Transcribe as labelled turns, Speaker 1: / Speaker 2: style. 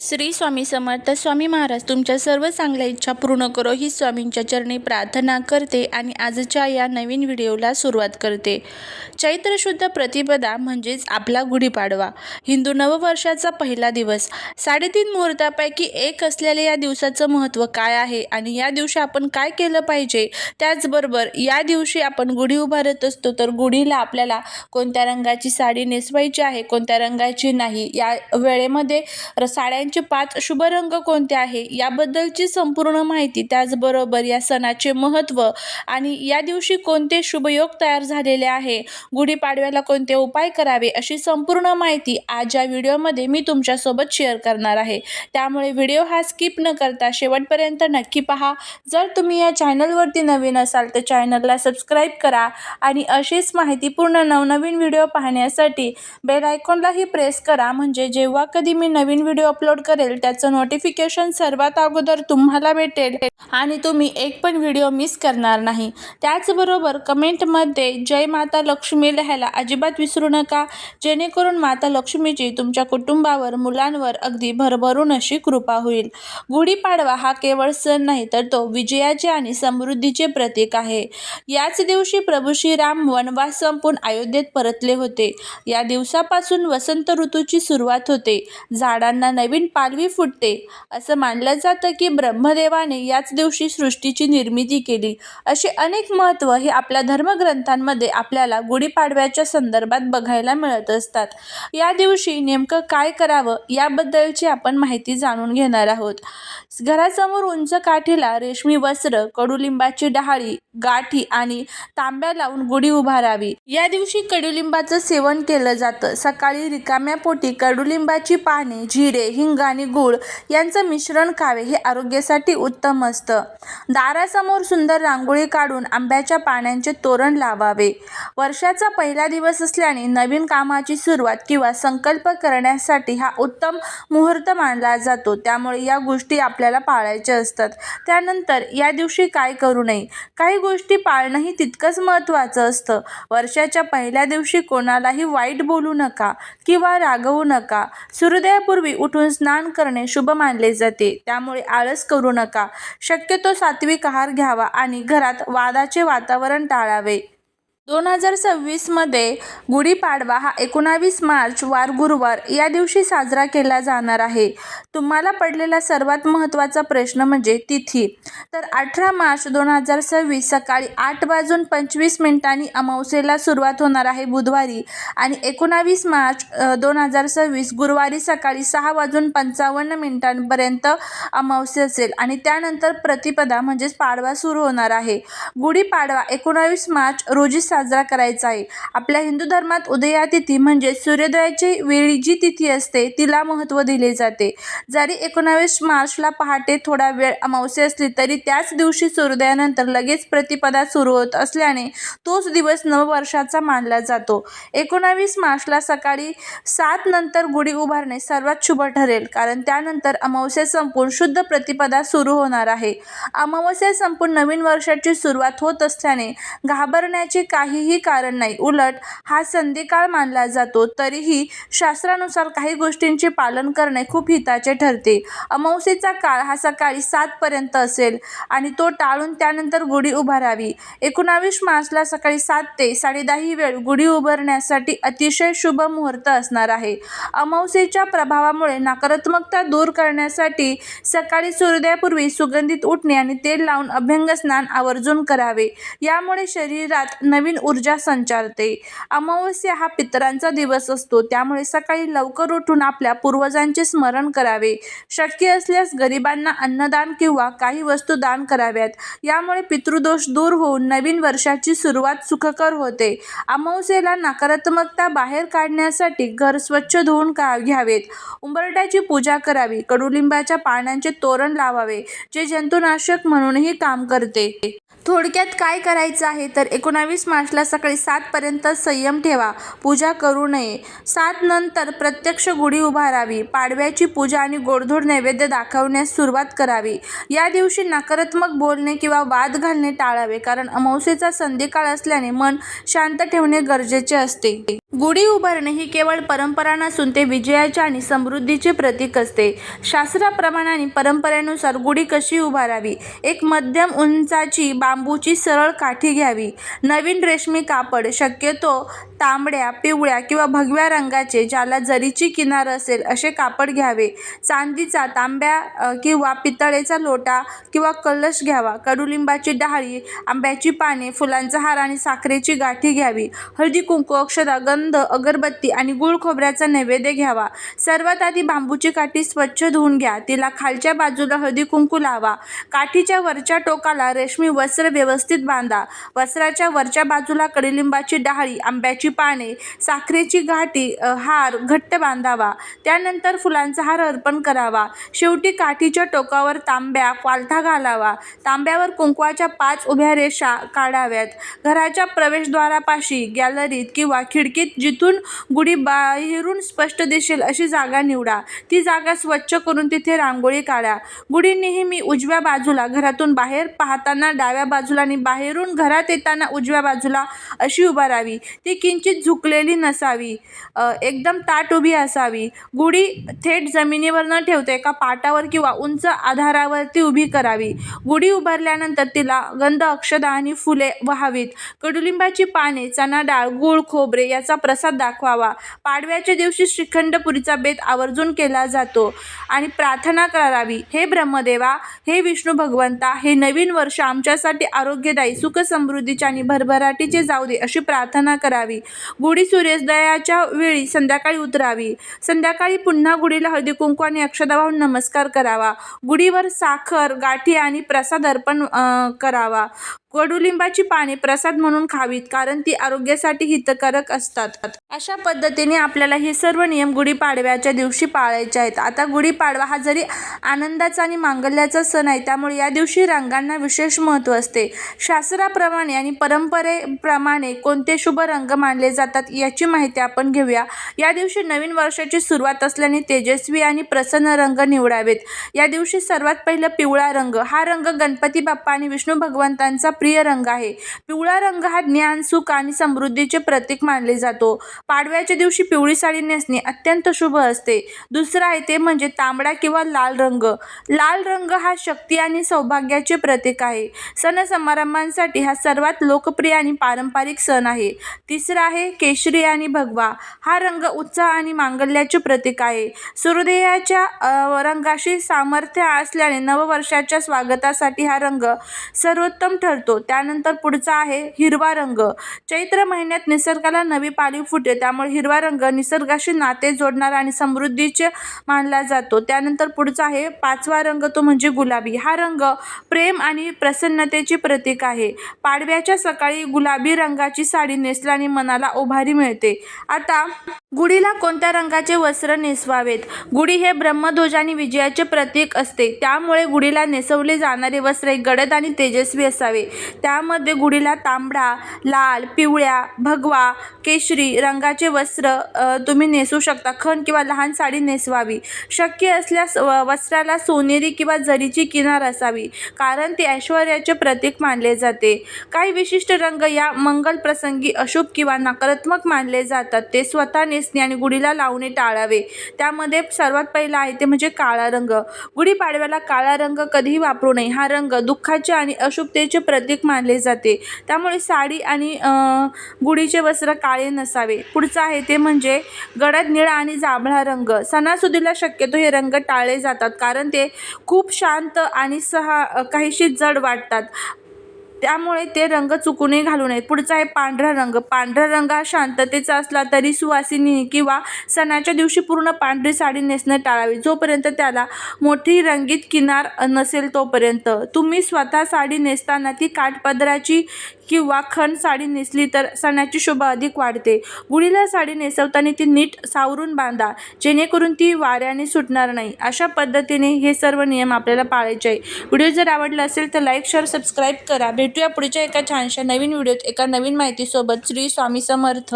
Speaker 1: श्री स्वामी समर्थ. स्वामी महाराज तुमच्या सर्व चांगल्या इच्छा पूर्ण करो ही स्वामींच्या चरणी प्रार्थना करते आणि आजच्या या नवीन व्हिडिओला सुरुवात करते. चैत्र शुद्ध प्रतिपदा म्हणजेच आपला गुढीपाडवा, हिंदू नववर्षाचा पहिला दिवस. 3.5 मुहूर्तापैकी एक असलेल्या या दिवसाचं महत्त्व काय आहे आणि या दिवशी आपण काय केलं पाहिजे, त्याचबरोबर या दिवशी आपण गुढी उभारत असतो तर गुढीला आपल्याला कोणत्या रंगाची साडी नेसवायची आहे, कोणत्या रंगाची नाही, या वेळेमध्ये साड्यांचे 5 शुभ रंग कोणते आहे याबद्दलची संपूर्ण माहिती, त्याचबरोबर या सणाचे महत्त्व आणि या दिवशी कोणते शुभयोग तयार झालेले आहे, गुढीपाडव्याला कोणते उपाय करावे, अशी संपूर्ण माहिती आज या व्हिडिओमध्ये मी तुमच्यासोबत शेअर करणार आहे. त्यामुळे व्हिडिओ हा स्किप न करता शेवटपर्यंत नक्की पहा. जर तुम्ही या चॅनलवरती नवीन असाल तर चॅनलला सबस्क्राईब करा आणि अशीच माहितीपूर्ण नवनवीन व्हिडिओ पाहण्यासाठी बेल आयकॉनलाही प्रेस करा, म्हणजे जेव्हा कधी मी नवीन व्हिडिओ अपलोड करेल त्याचं नोटिफिकेशन सर्वात अगोदर तुम्हाला भेटेल आणि तुम्ही एक पण व्हिडिओ मिस करणार नाही. त्याचबरोबर कमेंटमध्ये जय माता लक्ष्मी लिहायला अजिबात विसरू नका, जेणेकरून माता लक्ष्मीची तुमच्या कुटुंबावर, मुलांवर अगदी भरभरून अशी कृपा होईल. गुढीपाडवा हा केवळ सण नाही तर तो विजयाचे आणि समृद्धीचे प्रतीक आहे. याच दिवशी प्रभू श्रीराम वनवास संपून अयोध्येत परतले होते. या दिवसापासून वसंत ऋतूची सुरुवात होते, झाडांना नवीन पालवी फुटते. असं मानलं जातं की ब्रह्मदेवाने याच दिवशी सृष्टीची निर्मिती केली. असे अनेक महत्त्व हे आपल्या धर्मग्रंथांमध्ये आपल्याला गुढीपाडव्याच्या संदर्भात बघायला मिळत असतात. या दिवशी नेमकं काय करावं याबद्दलची आपण माहिती जाणून घेणार आहोत. घरासमोर उंच काठीला रेशमी वस्त्र, कडुलिंबाची डहाळी, गाठी आणि तांब्या लावून गुढी उभारावी. या दिवशी कडुलिंबाचं सेवन केलं जातं. सकाळी रिकाम्या पोटी कडुलिंबाची पाने, जिरे, हिंग आणि गूळ यांचं मिश्रण खावे, हे आरोग्यासाठी उत्तम असतं. दारासमोर सुंदर रांगोळी काढून आंब्याच्या पानांचे तोरण लावावे. वर्षाचा पहिला दिवस असल्याने नवीन कामाची सुरुवात किंवा संकल्प करण्यासाठी हा उत्तम मुहूर्त मानला जातो. त्यामुळे या गोष्टी आपल्याला पाळायच्या असतात. त्यानंतर या दिवशी काय करू नये, काही गोष्टी पाळणंही तितकंच महत्त्वाचं असतं. वर्षाच्या पहिल्या दिवशी कोणालाही वाईट बोलू नका किंवा रागवू नका. सूर्योदयापूर्वी उठून स्नान करणे शुभ मानले जाते, त्यामुळे आळस करू नका. शक्यतो सात्विक आहार घ्यावा आणि घरात वादाचे वातावरण टाळावे. 2026 मध्ये गुढीपाडवा हा 19 मार्च वार गुरुवार या दिवशी साजरा केला जाणार आहे. तुम्हाला पडलेला सर्वात महत्त्वाचा प्रश्न म्हणजे तिथी. तर 18 मार्च 2026 सकाळी 8:25 अमावस्येला सुरुवात होणार आहे बुधवारी, आणि 19 मार्च 2026 गुरुवारी सकाळी 6:55 पर्यंत अमावस्या असेल आणि त्यानंतर प्रतिपदा म्हणजेच पाडवा सुरू होणार आहे. गुढीपाडवा 19 मार्च रोजी साजरा करायचा आहे. आपल्या हिंदू धर्मात उदया तिथी म्हणजे सूर्योदयाची वेळी जी तिथी असते तिला महत्त्व दिले जाते. जरी 19 मार्चला पहाटे थोडा वेळ अमावस्या असली तरी त्याच दिवशी सूर्योदयानंतर लगेच प्रतिपदा सुरू होत असल्याने तोच दिवस नववर्षाचा मानला जातो. 19 मार्चला सकाळी 7 नंतर गुढी उभारणे सर्वात शुभ ठरेल, कारण त्यानंतर अमावस्या संपून शुद्ध प्रतिपदा सुरू होणार आहे. अमावस्या संपून नवीन वर्षाची सुरुवात होत असल्याने घाबरण्याचे काहीही कारण नाही. उलट हा संधिकाळ मानला जातो. तरीही शास्त्रानुसार काही गोष्टींचे पालन करणे खूप हिताचे ठरते. अमावस्येचा काळ हा सकाळी 7 पर्यंत असेल आणि तो टाळून त्यानंतर गुढी उभारावी. 19 मार्चला सकाळी 7 ते 10:30 ही वेळ गुढी उभारण्यासाठी अतिशय शुभ मुहूर्त असणार आहे. अमावस्येच्या प्रभावामुळे नकारात्मकता दूर करण्यासाठी सकाळी सूर्योदयापूर्वी सुगंधित उठणे आणि तेल लावून अभ्यंग स्नान आवर्जून करावे. यामुळे शरीरात नवीन ऊर्जा संचारते. अमावस्या हा पितरांचा दिवस असतो, त्यामुळे सकाळी लवकर उठून आपल्या पूर्वजांचे स्मरण करावे. शक्य असल्यास गरिबांना अन्नदान किंवा काही वस्तू दान कराव्यात. यामुळे पितृदोष दूर होऊन नवीन वर्षाची सुरुवात सुखकर होते. अमावस्येला नकारात्मकता बाहेर काढण्यासाठी घर स्वच्छ धुवून घ्यावेत. उंबरठ्याची पूजा करावी. कडुलिंबाच्या पानांचे तोरण लावावे, जे जंतुनाशक म्हणूनही काम करते. थोडक्यात काय करायचं आहे तर 19 मार्चला सकाळी 7 पर्यंत संयम ठेवा, पूजा करू नये. 7 नंतर प्रत्यक्ष गुढी उभारावी. पाडव्याची पूजा आणि गोडधोड नैवेद्य दाखवण्यास सुरुवात करावी. या दिवशी नकारात्मक बोलणे किंवा वाद घालणे टाळावे, कारण अमावस्येचा संधिकाळ असल्याने मन शांत ठेवणे गरजेचे असते. गुढी उभारणे ही केवळ परंपरा नसून ते विजयाचे आणि समृद्धीचे प्रतीक असते. शास्त्राप्रमाणे आणि परंपरेनुसार गुढी कशी उभारावी? एक मध्यम उंचाची बांबूची सरळ काठी घ्यावी. नवीन रेशमी कापड, शक्यतो तांबड्या, पिवळ्या किंवा भगव्या रंगाचे, ज्याला जरीची किनार असेल असे कापड घ्यावे. चांदीचा, तांब्या किंवा पितळेचा लोटा किंवा कलश घ्यावा. कडुलिंबाची डहाळी, आंब्याची पाने, फुलांचा हार आणि साखरेची गाठी घ्यावी. हळदी, कुंकू, अक्षता, गंध, अगरबत्ती आणि गूळ खोबऱ्याचा नैवेद्य घ्यावा. सर्वात आधी बांबूची काठी स्वच्छ धुवून घ्या. तिला खालच्या बाजूला हळदी कुंकू लावा. काठीच्या वरच्या टोकाला रेशमी वस्त्र व्यवस्थित बांधा. वस्त्राच्या वरच्या बाजूला कडुलिंबाची डहाळी, आंब्याची पाने, साखरेची गाठी, हार घट्ट बांधावा. त्यानंतर फुलांचा हार अर्पण करावा. शेवटी काठीच्या टोकावर तांब्या पालथा घालावा. तांब्यावर कुंकवाच्या 5 उभ्या रेषा काढाव्यात. घराच्या प्रवेशद्वारापाशी, गॅलरीत किंवा खिडकीत जिथून गुढी बाहेरून स्पष्ट दिसेल अशी जागा निवडा. ती जागा स्वच्छ करून तिथे रांगोळी काढा. गुढी नेहमी उजव्या बाजूला, घरातून बाहेर पाहताना डाव्या बाजूला आणि बाहेरून घरात येताना उजव्या बाजूला अशी उभारावी. ती किंचित झुकलेली नसावी, एकदम ताठ उभी असावी. गुढी थेट जमिनीवर न ठेवता एका पाटावर किंवा उंच आधारावरती उभी करावी. गुढी उभारल्यानंतर तिला गंध, अक्षता आणि फुले वाहावीत. कडुलिंबाची पाने, चणा डाळ, गूळ, खोबरे याचा प्रसाद दाखवावा. पाडव्याच्या दिवशी श्रीखंड पुरीचा बेत आवर्जून केला जातो आणि प्रार्थना करावी. हे ब्रह्मदेवा, हे विष्णू भगवंता, हे नवीन वर्ष आमच्यासाठी आरोग्यदायी, सुख समृद्धीचे आणि भरभराटीचे जाऊ दे अशी प्रार्थना करावी. गुढी सूर्योदयाच्या वेळी संध्याकाळी उतरावी. संध्याकाळी पुन्हा गुढीला हळदी कुंकू आणि अक्षता वाहून नमस्कार करावा. गुढीवर साखर, गाठी आणि प्रसाद अर्पण करावा. कडुलिंबाची पाने प्रसाद म्हणून खावीत, कारण ती आरोग्यासाठी हितकारक असतात. अशा पद्धतीने आपल्याला हे सर्व नियम गुढीपाडव्याच्या दिवशी पाळायचे आहेत. आता गुढीपाडवा हा जरी आनंदाचा आणि मांगल्याचा सण आहे, त्यामुळे या दिवशी रंगांना विशेष महत्त्व असते. शास्त्राप्रमाणे आणि परंपरेप्रमाणे कोणते शुभ रंग मानले जातात याची माहिती आपण घेऊया. या दिवशी नवीन वर्षाची सुरुवात असल्याने तेजस्वी आणि प्रसन्न रंग निवडावेत. या दिवशी सर्वात पहिलं पिवळा रंग. हा रंग गणपती बाप्पा आणि विष्णू भगवंतांचा प्रिय रंग आहे. पिवळा रंग हा ज्ञान, सुख आणि समृद्धीचे प्रतीक मानले जातो. पाडव्याच्या दिवशी पिवळी साडी नेसणे अत्यंत शुभ असते. दुसरा आहे ते म्हणजे तांबडा किंवा लाल रंग. लाल रंग हा शक्ती आणि सौभाग्याचे प्रतीक आहे. सण समारंभांसाठी हा सर्वात लोकप्रिय आणि पारंपरिक सण आहे. तिसरा आहे केशरी आणि भगवा. हा रंग उत्साह आणि मांगल्याचे प्रतीक आहे. सूर्योदयाच्या रंगाशी सामर्थ्य असल्याने नववर्षाच्या स्वागतासाठी हा रंग सर्वोत्तम ठरतो. त्यानंतर पुढचा आहे हिरवा रंग. चैत्र महिन्यात निसर्गाला नवी पालवी फुटते, त्यामुळे हिरवा रंग निसर्गाशी नाते जोडणारा आणि समृद्धीचे मानला जातो. त्यानंतर पुढचा आहे 5वा रंग, तो म्हणजे गुलाबी. हा रंग प्रेम आणि प्रसन्नतेचे प्रतीक आहे. पाडव्याच्या सकाळी गुलाबी रंगाची साडी नेसल्याने मनाला उभारी मिळते. आता गुढीला कोणत्या रंगाचे वस्त्र नेसवावेत? गुढी हे ब्रह्मध्वज आणि विजयाचे प्रतीक असते, त्यामुळे गुढीला नेसवले जाणारे वस्त्र गडद आणि तेजस्वी असावे. त्यामध्ये गुढीला तांबडा, लाल, पिवळ्या, भगवा, केशरी रंगाचे वस्त्र तुम्ही नेसू शकता. खण किंवा लहान साडी नेसवावी. शक्य असल्यास वस्त्राला सोनेरी किंवा जरीची किनार असावी, कारण ते ऐश्वर्याचे प्रतीक मानले जाते. काही विशिष्ट रंग या मंगल प्रसंगी अशुभ किंवा नकारात्मक मानले जातात. ते स्वतः नेसणे आणि गुढीला लावणे टाळावे. त्यामध्ये सर्वात पहिला आहे ते म्हणजे काळा रंग. गुढीपाडव्याला काळा रंग कधीही वापरू नये. हा रंग दुःखाचे आणि अशुभतेचे प्रतीक मानले जाते, त्यामुळे साडी आणि गुढीचे वस्त्र काळे नसावे. पुढचा आहे ते म्हणजे गडद निळा आणि जांभळा रंग. सणासुदीला शक्यतो हे रंग टाळले जातात, कारण ते खूप शांत आणि काहीशी जड वाटतात, त्यामुळे ते रंग चुकूनही घालू नये. पुढचा आहे पांढरा रंग. पांढरा रंग हा शांततेचा असला तरी सुवासिनी किंवा सणाच्या दिवशी पूर्ण पांढरी साडी नेसणे टाळावे, जोपर्यंत त्याला मोठी रंगीत किनार नसेल तोपर्यंत. तुम्ही स्वतः साडी नेसताना ती काठपदराची किंवा खण साडी नेसली तर सणाची शोभा अधिक वाढते. गुढीला साडी नेसवताना ती नीट सावरून बांधा, जेणेकरून ती वाऱ्याने सुटणार नाही. अशा पद्धतीने हे सर्व नियम आपल्याला पाळायचे आहे. व्हिडिओ जर आवडला असेल तर लाईक, शेअर, सबस्क्राईब करा. भेटूया पुढच्या एका छानशा नवीन व्हिडिओत एका नवीन माहितीसोबत. श्री स्वामी समर्थ.